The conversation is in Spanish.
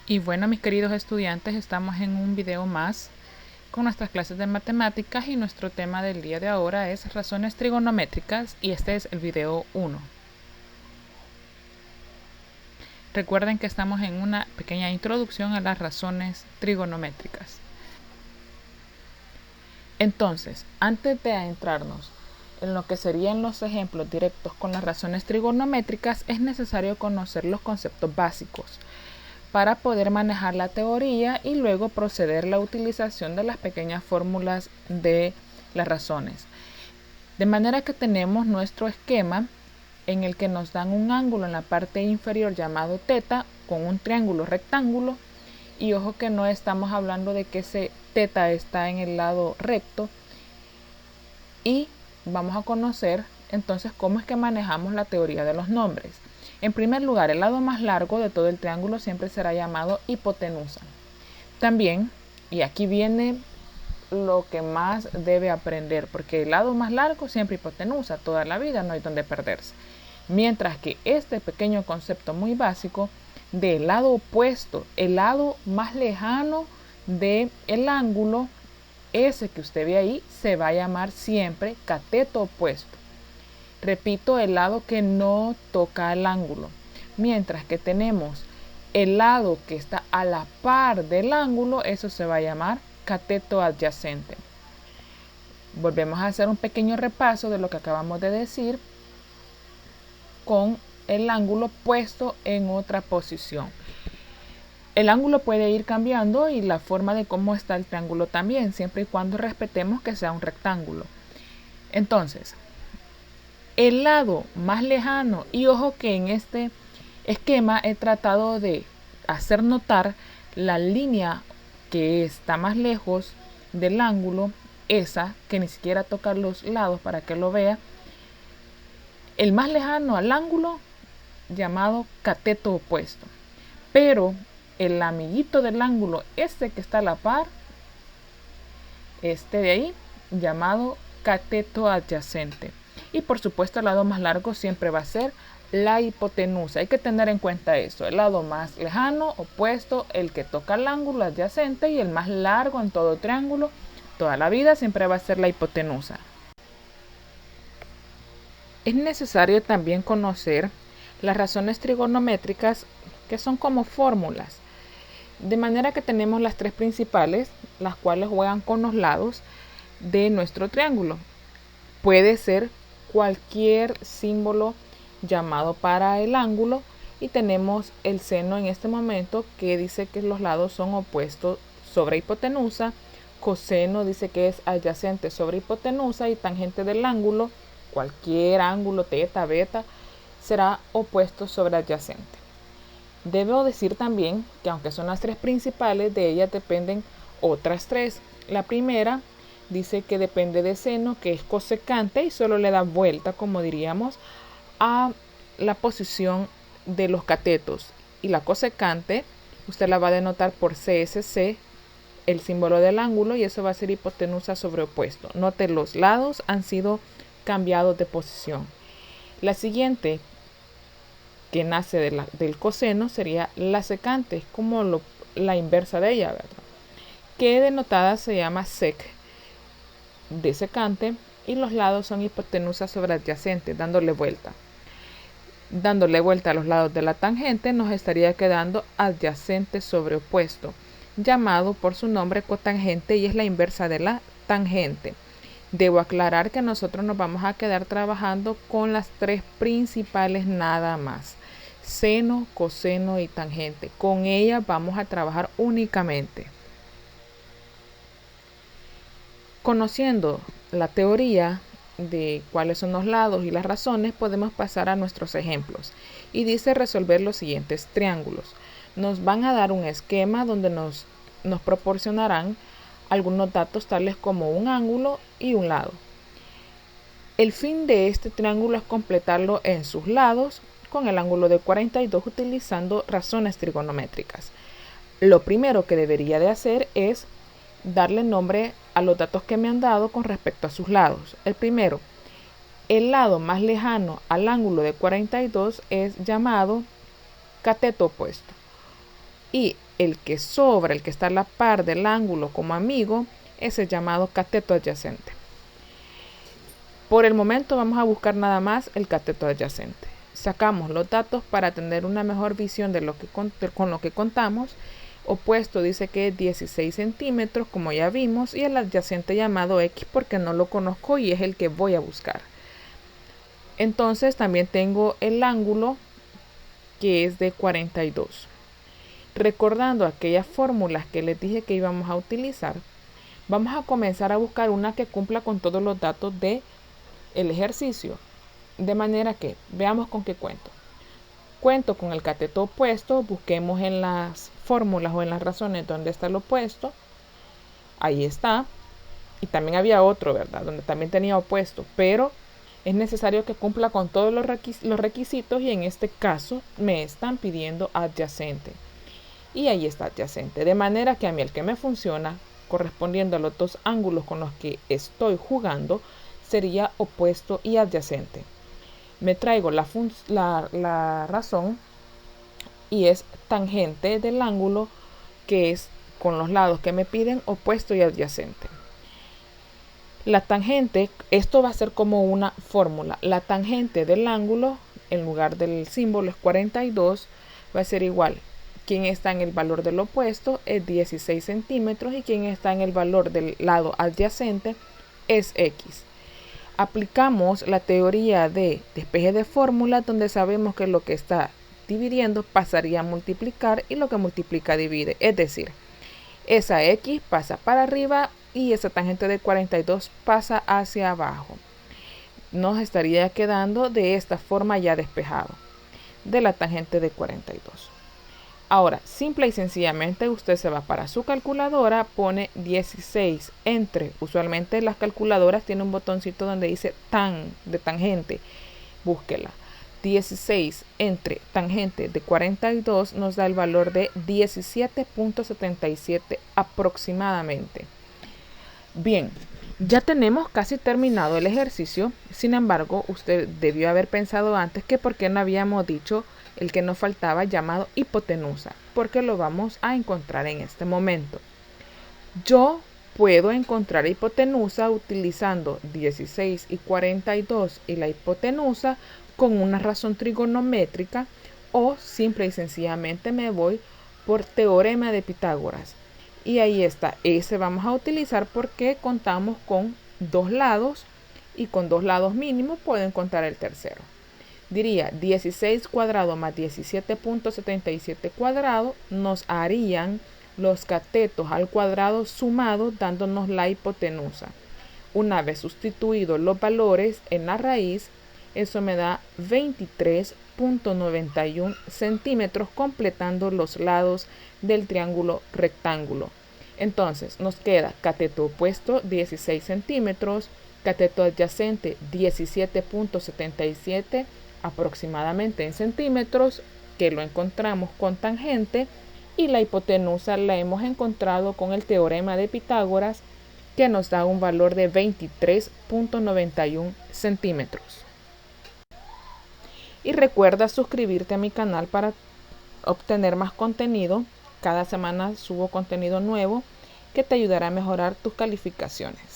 Y bueno, mis queridos estudiantes, estamos en un video más con nuestras clases de matemáticas y nuestro tema del día de ahora es razones trigonométricas y este es el video 1. Recuerden que estamos en una pequeña introducción a las razones trigonométricas. Entonces, antes de adentrarnos en lo que serían los ejemplos directos con las razones trigonométricas, es necesario conocer los conceptos básicos para poder manejar la teoría y luego proceder a la utilización de las pequeñas fórmulas de las razones. De manera que tenemos nuestro esquema en el que nos dan un ángulo en la parte inferior llamado teta con un triángulo rectángulo, y ojo que no estamos hablando de que ese teta está en el lado recto, y vamos a conocer entonces cómo es que manejamos la teoría de los nombres. En primer lugar, el lado más largo de todo el triángulo siempre será llamado hipotenusa. También, y aquí viene lo que más debe aprender, porque el lado más largo siempre hipotenusa, toda la vida no hay donde perderse. Mientras que este pequeño concepto muy básico del lado opuesto, el lado más lejano del ángulo, ese que usted ve ahí, se va a llamar siempre cateto opuesto. Repito, el lado que no toca el ángulo. Mientras que tenemos el lado que está a la par del ángulo, eso se va a llamar cateto adyacente. Volvemos a hacer un pequeño repaso de lo que acabamos de decir con el ángulo puesto en otra posición. El ángulo puede ir cambiando y la forma de cómo está el triángulo también, siempre y cuando respetemos que sea un rectángulo. Entonces, el lado más lejano, y ojo que en este esquema he tratado de hacer notar la línea que está más lejos del ángulo, esa que ni siquiera toca los lados para que lo vea, el más lejano al ángulo llamado cateto opuesto, pero el amiguito del ángulo, este que está a la par, este de ahí, llamado cateto adyacente. Y por supuesto el lado más largo siempre va a ser la hipotenusa. Hay que tener en cuenta eso, el lado más lejano, opuesto, el que toca el ángulo adyacente, y el más largo en todo triángulo, toda la vida siempre va a ser la hipotenusa. Es necesario también conocer las razones trigonométricas, que son como fórmulas. De manera que tenemos las tres principales, las cuales juegan con los lados de nuestro triángulo. Puede ser cualquier símbolo llamado para el ángulo, y tenemos el seno en este momento que dice que los lados son opuestos sobre hipotenusa, coseno dice que es adyacente sobre hipotenusa, y tangente del ángulo, cualquier ángulo, teta, beta, será opuesto sobre adyacente. Debo decir también que aunque son las tres principales, de ellas dependen otras tres. La primera dice que depende de seno, que es cosecante, y solo le da vuelta, como diríamos, a la posición de los catetos. Y la cosecante, usted la va a denotar por CSC, el símbolo del ángulo, y eso va a ser hipotenusa sobre opuesto. Note, los lados han sido cambiados de posición. La siguiente, que nace del coseno, sería la secante, es como la inversa de ella, ¿verdad? Que denotada se llama sec de secante, y los lados son hipotenusa sobre adyacente, dándole vuelta. Dándole vuelta a los lados de la tangente, nos estaría quedando adyacente sobre opuesto, llamado por su nombre cotangente, y es la inversa de la tangente. Debo aclarar que nosotros nos vamos a quedar trabajando con las tres principales nada más: seno, coseno y tangente. Con ellas vamos a trabajar únicamente. Conociendo la teoría de cuáles son los lados y las razones, podemos pasar a nuestros ejemplos. Y dice resolver los siguientes triángulos. Nos van a dar un esquema donde nos proporcionarán algunos datos tales como un ángulo y un lado. El fin de este triángulo es completarlo en sus lados con el ángulo de 42 utilizando razones trigonométricas. Lo primero que debería de hacer es darle nombre a los datos que me han dado con respecto a sus lados. El primero, el lado más lejano al ángulo de 42 es llamado cateto opuesto, y el que sobra, el que está a la par del ángulo como amigo, es el llamado cateto adyacente. Por el momento vamos a buscar nada más el cateto adyacente. Sacamos los datos para tener una mejor visión de lo que con lo que contamos. Opuesto dice que es 16 centímetros, como ya vimos, y el adyacente llamado X porque no lo conozco y es el que voy a buscar. Entonces también tengo el ángulo que es de 42. Recordando aquellas fórmulas que les dije que íbamos a utilizar, vamos a comenzar a buscar una que cumpla con todos los datos del ejercicio. De manera que veamos con qué cuento. Cuento con el cateto opuesto, busquemos en las fórmulas o en las razones donde está el opuesto. Ahí está. Y también había otro, ¿verdad? Donde también tenía opuesto, pero es necesario que cumpla con todos los requisitos y en este caso me están pidiendo adyacente. Y ahí está adyacente. De manera que a mí el que me funciona, correspondiendo a los dos ángulos con los que estoy jugando, sería opuesto y adyacente. Me traigo la razón y es tangente del ángulo que es con los lados que me piden opuesto y adyacente. La tangente, esto va a ser como una fórmula. La tangente del ángulo, en lugar del símbolo es 42, va a ser igual. Quien está en el valor del opuesto es 16 centímetros y quien está en el valor del lado adyacente es X. Aplicamos la teoría de despeje de fórmula donde sabemos que lo que está dividiendo pasaría a multiplicar y lo que multiplica divide. Es decir, esa X pasa para arriba y esa tangente de 42 pasa hacia abajo. Nos estaría quedando de esta forma ya despejado de la tangente de 42. Ahora, simple y sencillamente usted se va para su calculadora, pone 16 entre, usualmente las calculadoras tienen un botoncito donde dice de tangente, búsquela. 16 entre tangente de 42 nos da el valor de 17.77 aproximadamente. Bien, ya tenemos casi terminado el ejercicio. Sin embargo, usted debió haber pensado antes que por qué no habíamos dicho el que nos faltaba llamado hipotenusa, porque lo vamos a encontrar en este momento. Yo puedo encontrar hipotenusa utilizando 16 y 42 y la hipotenusa con una razón trigonométrica o simple y sencillamente me voy por teorema de Pitágoras. Y ahí está, ese vamos a utilizar porque contamos con dos lados y con dos lados mínimos puedo encontrar el tercero. Diría 16 cuadrado más 17.77 cuadrado nos harían los catetos al cuadrado sumados dándonos la hipotenusa. Una vez sustituidos los valores en la raíz, eso me da 23.91 centímetros completando los lados del triángulo rectángulo. Entonces nos queda cateto opuesto 16 centímetros, cateto adyacente 17.77 aproximadamente en centímetros, que lo encontramos con tangente, y la hipotenusa la hemos encontrado con el teorema de Pitágoras, que nos da un valor de 23.91 centímetros. Y recuerda suscribirte a mi canal para obtener más contenido. Cada semana subo contenido nuevo que te ayudará a mejorar tus calificaciones.